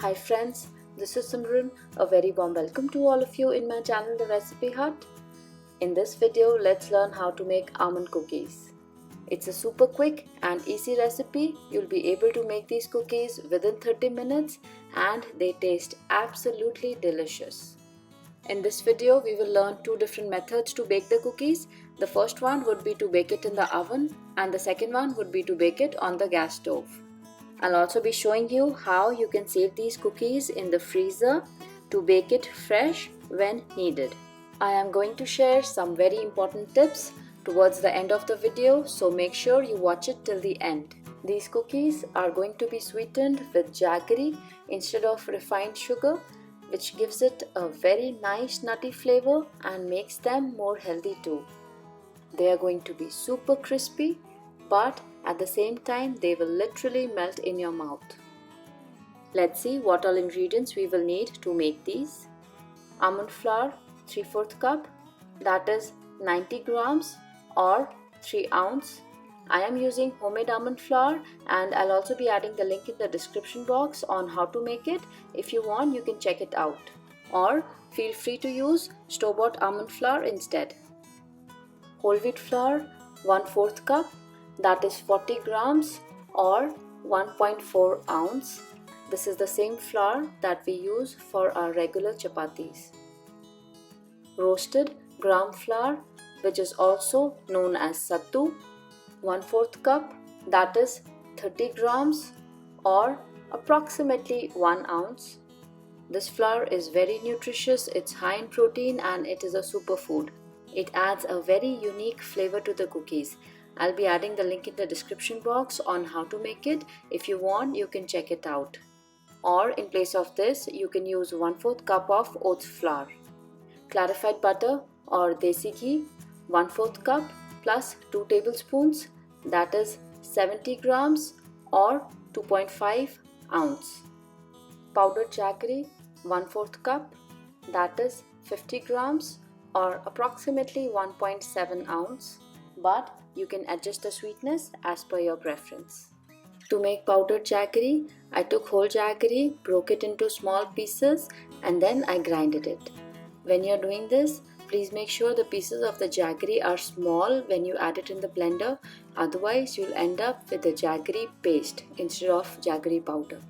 Hi friends, this is Simran. A very warm welcome to all of you in my channel The Recipe Hut. In this video, let's learn how to make almond cookies. It's a super quick and easy recipe. You'll be able to make these cookies within 30 minutes and they taste absolutely delicious. In this video, we will learn two different methods to bake the cookies. The first one would be to bake it in the oven and the second one would be to bake it on the gas stove. I'll also be showing you how you can save these cookies in the freezer to bake it fresh when needed. I am going to share some very important tips towards the end of the video, so make sure you watch it till the end. These cookies are going to be sweetened with jaggery instead of refined sugar, which gives it a very nice nutty flavor and makes them more healthy too. They are going to be super crispy, but at the same time they will literally melt in your mouth. Let's see what all ingredients we will need to make these. Almond flour 3/4 cup, that is 90 grams or 3 ounce. I am using homemade almond flour and I'll also be adding the link in the description box on how to make it. If you want, you can check it out, or feel free to use store-bought almond flour instead. Whole wheat flour 1/4 cup, that is 40 grams or 1.4 ounce. This is the same flour that we use for our regular chapatis. Roasted gram flour, which is also known as Sattu, 1/4 cup, that is 30 grams or approximately 1 ounce. This flour is very nutritious, it's high in protein and it is a superfood. It adds a very unique flavor to the cookies. I'll be adding the link in the description box on how to make it. If you want, you can check it out. Or in place of this, you can use 1/4 cup of oats flour. Clarified butter or desi ghee 1/4 cup plus 2 tablespoons, that is 70 grams or 2.5 ounce. Powdered jaggery 1/4 cup, that is 50 grams or approximately 1.7 ounce, but you can adjust the sweetness as per your preference. To make powdered jaggery, I took whole jaggery, broke it into small pieces and then I grinded it. When you're doing this, please make sure the pieces of the jaggery are small when you add it in the blender, otherwise you'll end up with a jaggery paste instead of jaggery powder.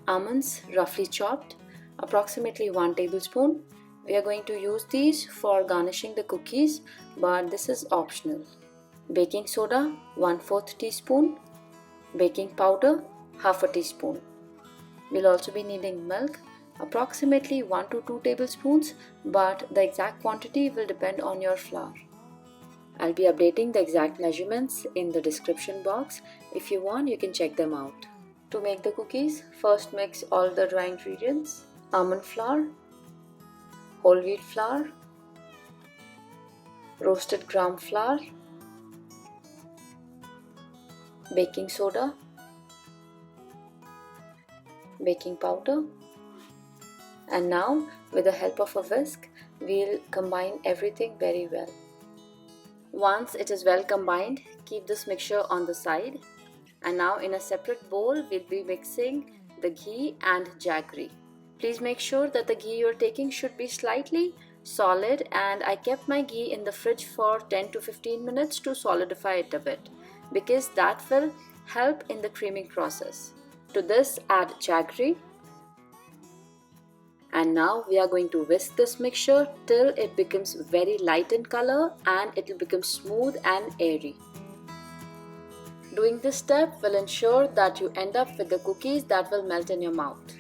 Almonds roughly chopped, approximately 1 tablespoon. We are going to use these for garnishing the cookies, but this is optional. Baking soda 1/4 teaspoon, baking powder 1/2 teaspoon. We'll also be needing milk, approximately 1 to 2 tablespoons, but the exact quantity will depend on your flour. I'll be updating the exact measurements in the description box. If you want, you can check them out. To make the cookies, first mix all the dry ingredients: almond flour, whole wheat flour, roasted gram flour, baking soda, baking powder, and now with the help of a whisk, we'll combine everything very well. Once it is well combined, keep this mixture on the side. And now in a separate bowl, we'll be mixing the ghee and jaggery. Please make sure that the ghee you're taking should be slightly solid, and I kept my ghee in the fridge for 10 to 15 minutes to solidify it a bit, because that will help in the creaming process. To this, add jaggery. And now we are going to whisk this mixture till it becomes very light in color and it will become smooth and airy. Doing this step will ensure that you end up with the cookies that will melt in your mouth.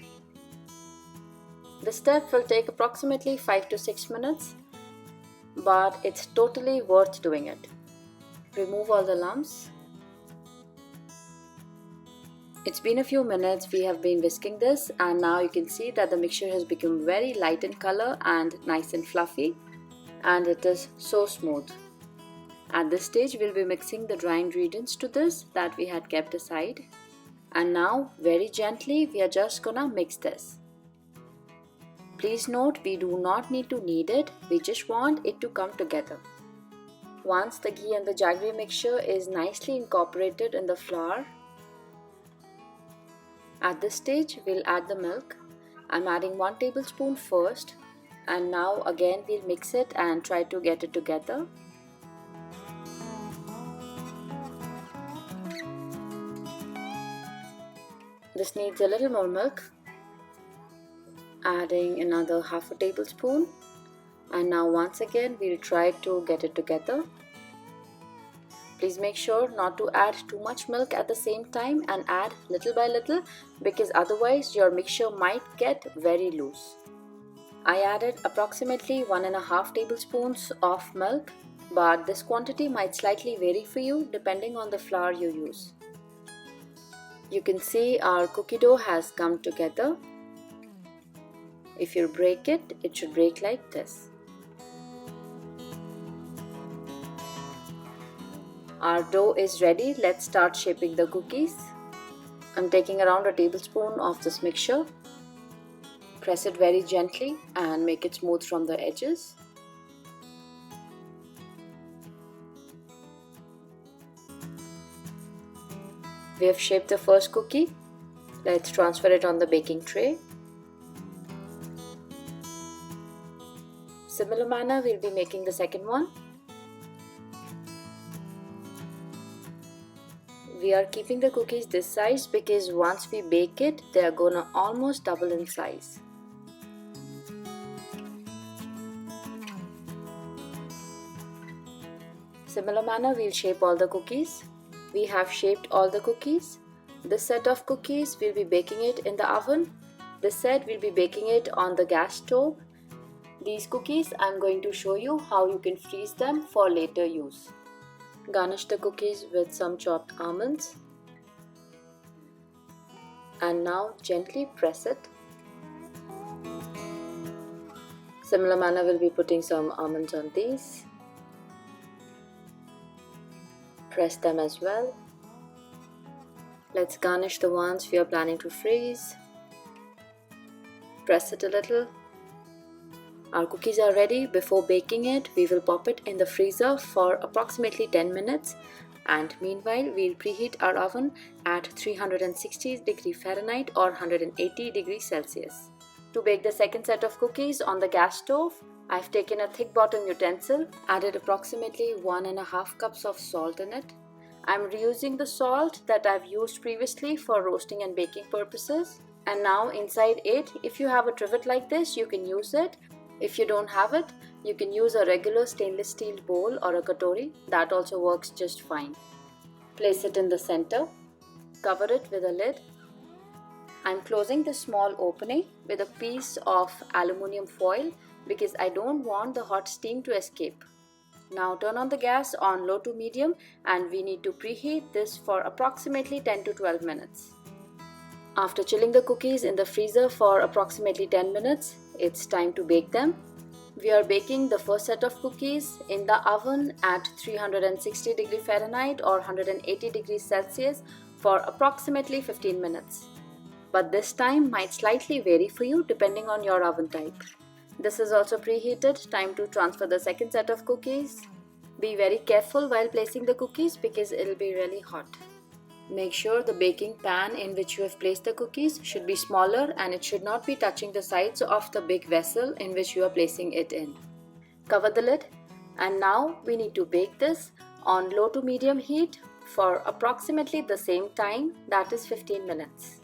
This step will take approximately 5 to 6 minutes, but it's totally worth doing it. Remove all the lumps. It's been a few minutes we have been whisking this, and now you can see that the mixture has become very light in color and nice and fluffy, and it is so smooth. At this stage, we'll be mixing the dry ingredients to this that we had kept aside. And now, very gently, we are just gonna mix this. Please note, we do not need to knead it, we just want it to come together. Once the ghee and the jaggery mixture is nicely incorporated in the flour, At this stage, we'll add the milk. I'm adding 1 tablespoon first, and now again we'll mix it and try to get it together. This needs a little more milk. Adding another half a tablespoon, and now once again we'll try to get it together. Please make sure not to add too much milk at the same time and add little by little, because otherwise your mixture might get very loose. I added approximately 1.5 tablespoons of milk, but this quantity might slightly vary for you depending on the flour you use. You can see our cookie dough has come together. If you break it, it should break like this. Our dough is ready. Let's start shaping the cookies. I'm taking around a tablespoon of this mixture. Press it very gently and make it smooth from the edges. We have shaped the first cookie. Let's transfer it on the baking tray. Similar manner, we'll be making the second one. We are keeping the cookies this size because once we bake it, they are gonna almost double in size. Similar manner, we'll shape all the cookies. We have shaped all the cookies. This set of cookies, we'll be baking it in the oven. This set, we'll be baking it on the gas stove. These cookies, I'm going to show you how you can freeze them for later use. Garnish the cookies with some chopped almonds. And now gently press it. Similar manner, we'll be putting some almonds on these. Press them as well. Let's garnish the ones we are planning to freeze. Press it a little. Our cookies are ready. Before baking it, we will pop it in the freezer for approximately 10 minutes. And meanwhile, we'll preheat our oven at 360 degrees Fahrenheit or 180 degrees Celsius. To bake the second set of cookies on the gas stove, I've taken a thick bottom utensil, added approximately 1.5 cups of salt in it. I'm reusing the salt that I've used previously for roasting and baking purposes. And now inside it, if you have a trivet like this, you can use it. If you don't have it, you can use a regular stainless steel bowl or a katori. That also works just fine. Place it in the center. Cover it with a lid. I'm closing this small opening with a piece of aluminium foil because I don't want the hot steam to escape. Now turn on the gas on low to medium and we need to preheat this for approximately 10 to 12 minutes. After chilling the cookies in the freezer for approximately 10 minutes, it's time to bake them. We are baking the first set of cookies in the oven at 360 degrees Fahrenheit or 180 degrees Celsius for approximately 15 minutes. But this time might slightly vary for you depending on your oven type. This is also preheated. Time to transfer the second set of cookies. Be very careful while placing the cookies because it'll be really hot. Make sure the baking pan in which you have placed the cookies should be smaller and it should not be touching the sides of the big vessel in which you are placing it in. Cover the lid and now we need to bake this on low to medium heat for approximately the same time, that is 15 minutes.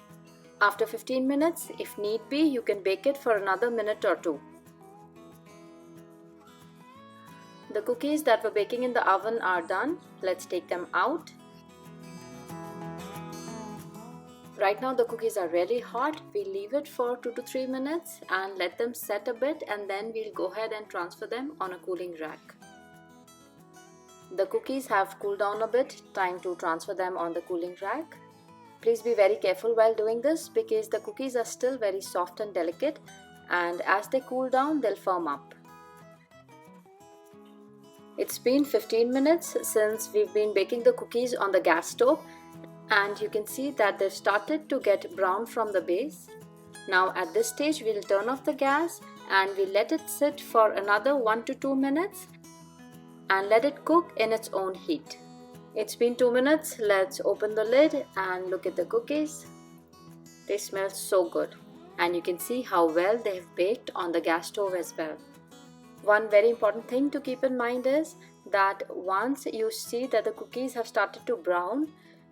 After 15 minutes, if need be, you can bake it for another minute or two. The cookies that were baking in the oven are done. Let's take them out. Right now the cookies are really hot. We'll leave it for 2 to 3 minutes and let them set a bit, and then we'll go ahead and transfer them on a cooling rack. The cookies have cooled down a bit. Time to transfer them on the cooling rack. Please be very careful while doing this because the cookies are still very soft and delicate, and as they cool down they'll firm up. It's been 15 minutes since we've been baking the cookies on the gas stove, and you can see that they've started to get brown from the base. Now at this stage we'll turn off the gas and we'll let it sit for another 1 to 2 minutes and let it cook in its own heat. It's been 2 minutes. Let's open the lid and look at the cookies. They smell so good, and you can see how well they have baked on the gas stove as well. One very important thing to keep in mind is that once you see that the cookies have started to brown,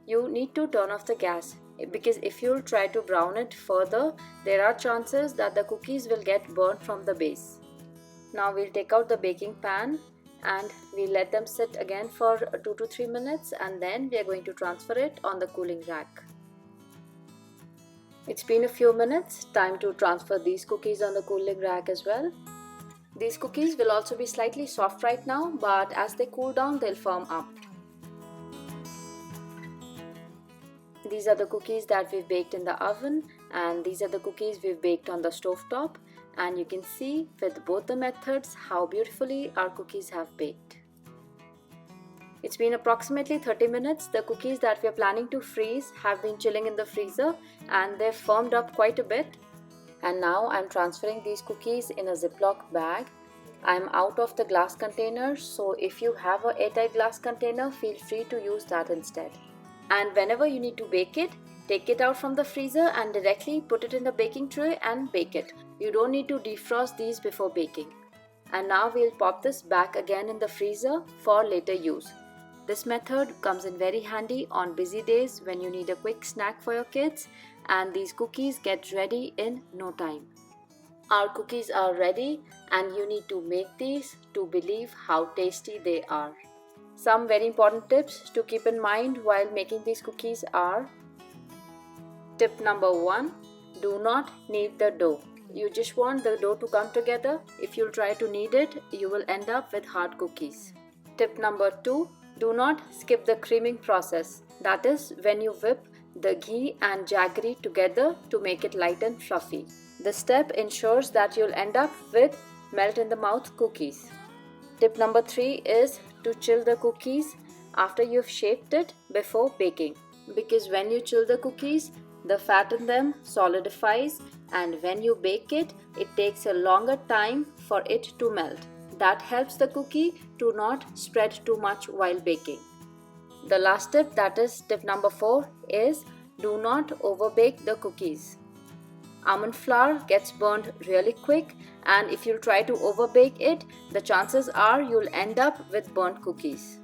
you need to turn off the gas, because if you try to brown it further, there are chances that the cookies will get burnt from the base. Now we'll take out the baking pan and we'll let them sit again for 2 to 3 minutes, and then we are going to transfer it on the cooling rack. It's been a few minutes, time to transfer these cookies on the cooling rack as well. These cookies will also be slightly soft right now, but as they cool down, they'll firm up. These are the cookies that we've baked in the oven, and these are the cookies we've baked on the stove top. And you can see with both the methods how beautifully our cookies have baked. It's been approximately 30 minutes. The cookies that we are planning to freeze have been chilling in the freezer and they've firmed up quite a bit. And now I'm transferring these cookies in a Ziploc bag. I'm out of the glass container, so if you have an airtight glass container, feel free to use that instead. And whenever you need to bake it, take it out from the freezer and directly put it in the baking tray and bake it. You don't need to defrost these before baking. And now we'll pop this back again in the freezer for later use. This method comes in very handy on busy days when you need a quick snack for your kids, and these cookies get ready in no time. Our cookies are ready and you need to make these to believe how tasty they are. Some very important tips to keep in mind while making these cookies are: tip number 1, do not knead the dough. You just want the dough to come together. If you try to knead it, you will end up with hard cookies. Tip number 2, do not skip the creaming process. That is when you whip the ghee and jaggery together to make it light and fluffy. This step ensures that you'll end up with melt in the mouth cookies. Tip number 3 is to chill the cookies after you've shaped it before baking, because when you chill the cookies, the fat in them solidifies, and when you bake it, it takes a longer time for it to melt. That helps the cookie to not spread too much while baking. The last tip, that is tip number 4, is do not overbake the cookies. Almond flour gets burned really quick, and if you try to overbake it, the chances are you'll end up with burnt cookies.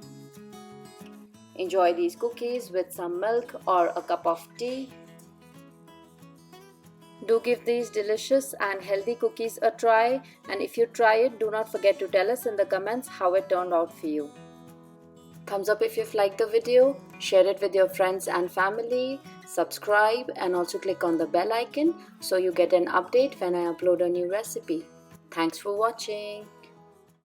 Enjoy these cookies with some milk or a cup of tea. Do give these delicious and healthy cookies a try, and if you try it, do not forget to tell us in the comments how it turned out for you. Thumbs up if you've liked the video, share it with your friends and family, subscribe, and also click on the bell icon so you get an update when I upload a new recipe. Thanks for watching.